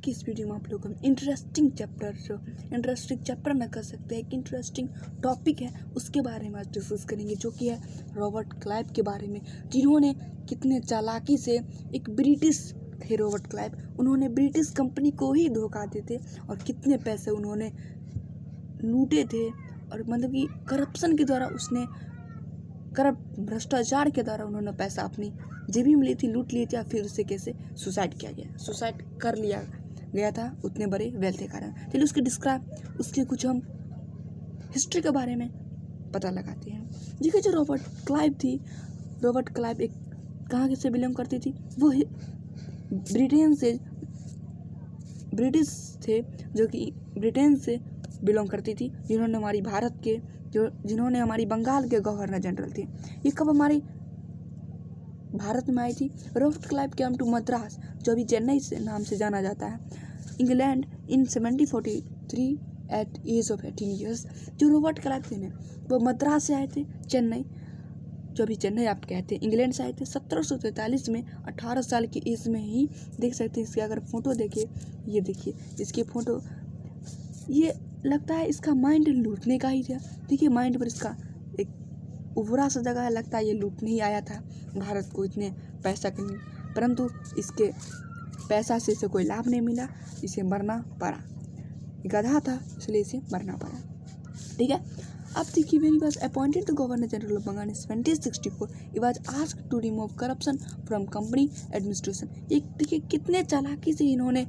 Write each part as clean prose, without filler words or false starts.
की इस वीडियो में आप लोग हम इंटरेस्टिंग चैप्टर ना कर सकते हैं, एक इंटरेस्टिंग टॉपिक है उसके बारे में आज डिस्कस करेंगे, जो कि है रॉबर्ट क्लाइव के बारे में, जिन्होंने कितने चालाकी से, एक ब्रिटिश थे रॉबर्ट क्लाइव, उन्होंने ब्रिटिश कंपनी को ही धोखा देते थे और कितने पैसे उन्होंने लूटे थे, और मतलब कि करप्शन के द्वारा भ्रष्टाचार के द्वारा उन्होंने पैसा अपनी जेबी में ली थी, लूट लिए थे, या फिर उससे कैसे सुसाइड कर लिया गया था उतने बड़े वेल्थ के कारण। चलिए उसके कुछ हम हिस्ट्री के बारे में पता लगाते हैं। देखिए, जो रॉबर्ट क्लाइव एक कहाँ से बिलोंग करती थी, वो ब्रिटिश थे, जो कि ब्रिटेन से बिलोंग करती थी, जिन्होंने हमारी बंगाल के गवर्नर जनरल थे। ये कब हमारे भारत में आई थी? Robert Clive came to Madras, जो अभी चेन्नई से नाम से जाना जाता है, England in 1743 at age of 18 years. जो रॉबर्ट क्लाइव थे ना, वो मद्रास से आए थे, चेन्नई, जो अभी चेन्नई आप कहते हैं, इंग्लैंड से आए थे 1743 में, 18 साल की एज में ही। देख सकते हैं इसकी अगर फ़ोटो देखिए, ये देखिए इसकी फ़ोटो, ये लगता है इसका माइंड लूटने का ही था। देखिए माइंड पर इसका एक उभरा सा जगह है, लगता है ये लूटने ही आया था भारत को इतने पैसा के लिए, परंतु इसके पैसा से इसे कोई लाभ नहीं मिला, इसे मरना पड़ा। गधा था इसलिए इसे मरना पड़ा। ठीक है, अब देखिए, when he was appointed the Governor General of Bengal in 1764, he was asked to remove corruption from company administration। एक देखिए कितने चालाकी से इन्होंने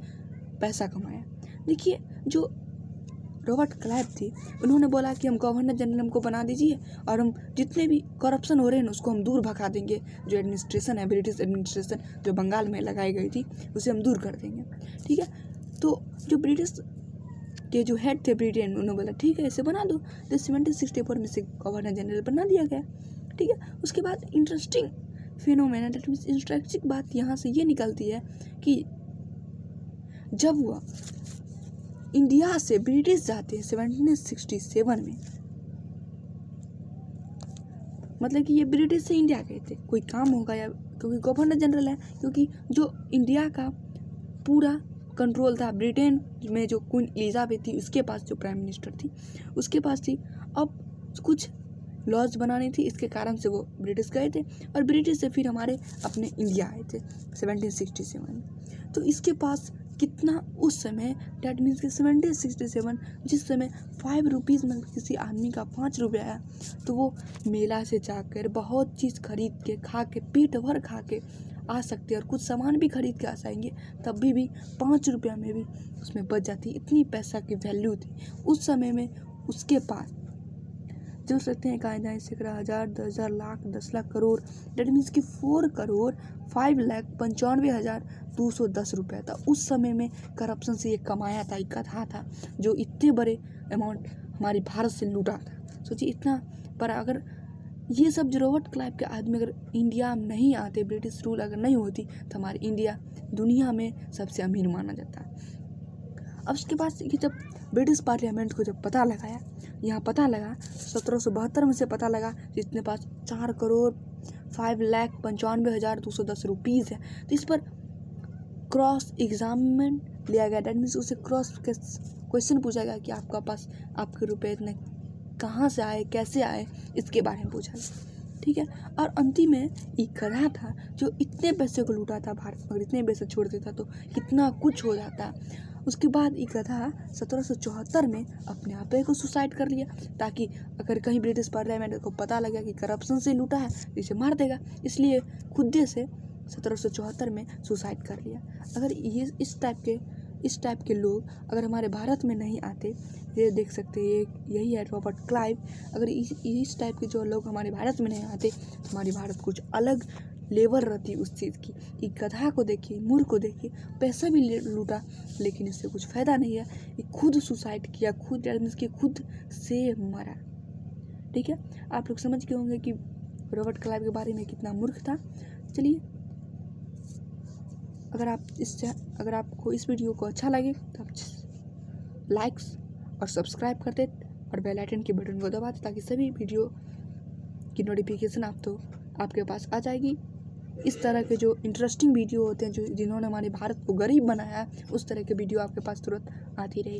पैसा कमाया। देखिए, जो रॉबर्ट क्लाइव थी, उन्होंने बोला कि हम गवर्नर जनरल हमको बना दीजिए, और हम जितने भी करप्शन हो रहे हैं उसको हम दूर भगा देंगे। जो एडमिनिस्ट्रेशन है, ब्रिटिश एडमिनिस्ट्रेशन जो बंगाल में लगाई गई थी, उसे हम दूर कर देंगे। ठीक है, तो जो ब्रिटिश के जो हेड थे ब्रिटेन, उन्होंने बोला ठीक है इसे बना दो। तो 1764 में से गवर्नर जनरल बना दिया गया। ठीक है, उसके बाद interesting phenomena, that means interesting बात यहाँ से ये निकलती है कि जब वह इंडिया से ब्रिटिश जाते हैं 1767 में, मतलब कि ये ब्रिटिश से इंडिया गए थे, कोई काम होगा या क्योंकि गवर्नर जनरल है, क्योंकि जो इंडिया का पूरा कंट्रोल था ब्रिटेन में, जो क्वीन एलिजाबेथ थी उसके पास, जो प्राइम मिनिस्टर थी उसके पास थी। अब कुछ लॉज बनानी थी, इसके कारण से वो ब्रिटिश गए थे, और ब्रिटिश से फिर हमारे अपने इंडिया आए थे 1767 में। तो इसके पास कितना उस समय, डैट मीन्स कि 1767, जिस समय 5 रुपीज़ में किसी आदमी का 5 रुपये आया, तो वो मेला से जाकर बहुत चीज़ खरीद के, खा के, पेट भर खा के आ सकते हैं, और कुछ सामान भी खरीद के आ जाएंगे, तब भी 5 रुपया में भी उसमें बच जाती। इतनी पैसा की वैल्यू थी उस समय में उसके पास। जो सकते हैं कहा जाए, सैकड़ा, हज़ार, 10,000, लाख, 10 लाख, करोड़, डेट मीन्स कि 4 करोड़ 5,95,210 रुपया था उस समय में। करप्शन से ये कमाया था, एक कथा था जो इतने बड़े अमाउंट हमारे भारत से लूटा था। सोचिए इतना। पर अगर ये सब जो रॉबर्ट क्लाइव के आदमी अगर इंडिया में नहीं आते, ब्रिटिश रूल अगर नहीं होती, तो हमारी इंडिया दुनिया में सबसे अमीर माना जाता है। अब उसके बाद कि जब ब्रिटिश पार्लियामेंट को जब पता लगाया, यहाँ पता लगा 1772 में से पता लगा जिसने पास 4 करोड़ 5,95,210 रुपीज़ है, तो इस पर क्रॉस एग्जामिन लिया गया। डैट मीन्स उसे क्रॉस क्वेश्चन पूछा गया कि आपका पास आपके रुपए इतने कहाँ से आए, कैसे आए, इसके बारे में पूछा गया। ठीक है, और अंतिम में एक गधा था जो इतने पैसे को लूटा था भारत में, अगर इतने पैसे छोड़ देता तो कितना कुछ हो जाता। उसके बाद एक गधा 1774 में अपने आप को सुसाइड कर लिया, ताकि अगर कहीं ब्रिटिश पार्लियामेंट को पता लगा कि करप्शन से लूटा है तो इसे मार देगा, इसलिए खुद से 1774 में सुसाइड कर लिया। अगर ये इस टाइप के लोग अगर हमारे भारत में नहीं आते, ये देख सकते हैं, यही है रॉबर्ट क्लाइव। अगर इस टाइप के जो लोग हमारे भारत में नहीं आते, तो हमारी भारत कुछ अलग लेवल रहती उस चीज़ की। कि गधा को देखिए, मूर्ख को देखिए, पैसा भी लूटा लेकिन इससे कुछ फ़ायदा नहीं है, ये खुद सुसाइड किया, खुद से मरा। ठीक है, आप लोग समझ गए होंगे कि रॉबर्ट क्लाइव के बारे में कितना मूर्ख था। चलिए, अगर आपको इस वीडियो को अच्छा लगे तो आप लाइक्स और सब्सक्राइब कर दें, और बेल आइकन के बटन को दबा दें, ताकि सभी वीडियो की नोटिफिकेशन आपके पास आ जाएगी। इस तरह के जो इंटरेस्टिंग वीडियो होते हैं, जो जिन्होंने हमारे भारत को गरीब बनाया है, उस तरह के वीडियो आपके पास तुरंत आती रहेगी।